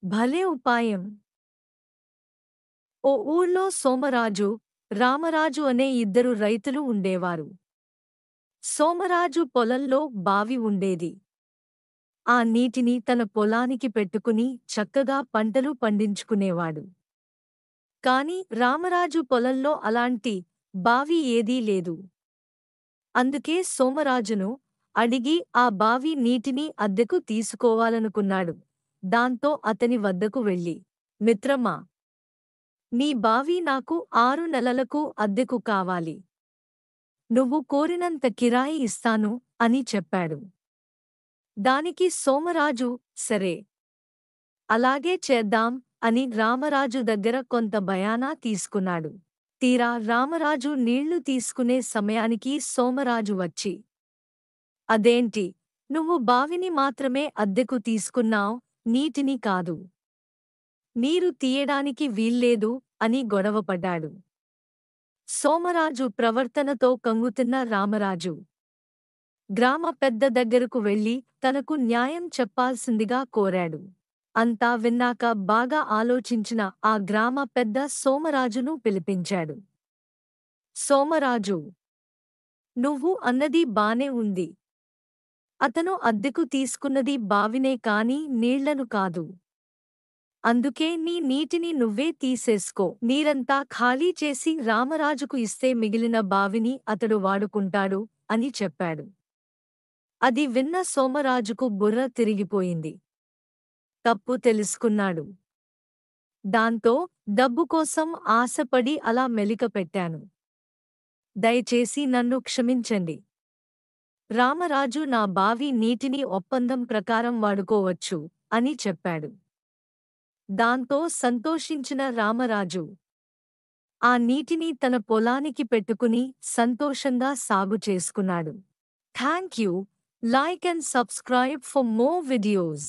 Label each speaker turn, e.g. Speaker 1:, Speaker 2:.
Speaker 1: భలే ఉపాయం! ఓ ఊళ్ళో సోమరాజు, రామరాజు అనే ఇద్దరు రైతులు ఉండేవారు. సోమరాజు పొలంలో బావి ఉండేది. ఆ నీటిని తన పొలానికి పెట్టుకుని చక్కగా పంటలు పండించుకునేవాడు. కాని రామరాజు పొలంలో అలాంటి బావి ఏదీ లేదు. అందుకే సోమరాజును అడిగి ఆ బావి నీటిని అద్దెకు తీసుకోవాలనుకున్నాడు. దాంతో అతని వద్దకు వెళ్ళి, మిత్రమా, నీ బావి నాకు 6 నెలలకు అద్దెకు కావాలి. నువ్వు కోరినంత కిరాయి ఇస్తాను అని చెప్పాడు. దానికి సోమరాజు, సరే, అలాగే చేద్దాం అని రామరాజు దగ్గర కొంత బయానా తీసుకున్నాడు. తీరా రామరాజు నీళ్లు తీసుకునే సమయానికి సోమరాజు వచ్చి, అదేంటి, నువ్వు బావిని మాత్రమే అద్దెకు తీసుకున్నావ్, నీటిని కాదు. నీరు తీయడానికి వీల్లేదు అని గొడవపడ్డాడు. సోమరాజు ప్రవర్తనతో కంగుతిన్న రామరాజు గ్రామ పెద్ద దగ్గరకు వెళ్లి తనకు న్యాయం చెప్పాల్సిందిగా కోరాడు. అంతా విన్నాక బాగా ఆలోచించిన ఆ గ్రామ పెద్ద సోమరాజును పిలిపించాడు. సోమరాజు, నువ్వు అన్నది బానే ఉంది. అతను అద్దెకు తీసుకున్నది బావినే కాని నీళ్లను కాదు. అందుకే నీ నీటిని నువ్వే తీసేసుకో. నీరంతా ఖాళీ చేసి రామరాజుకు ఇస్తే మిగిలిన బావిని అతడు వాడుకుంటాడు అని చెప్పాడు. అది విన్న సోమరాజుకు బుర్ర తిరిగిపోయింది. తప్పు తెలుసుకున్నాడు. దాంతో డబ్బు కోసం ఆశపడి అలా మెలికపెట్టాను. దయచేసి నన్ను క్షమించండి. రామరాజు నా బావి నీటిని ఒప్పందం ప్రకారం వాడుకోవచ్చు అని చెప్పాడు. దాంతో సంతోషించిన రామరాజు ఆ నీటిని తన పొలానికి పెట్టుకుని సంతోషంగా సాగు చేసుకున్నాడు. Thank you. Like and subscribe for more videos.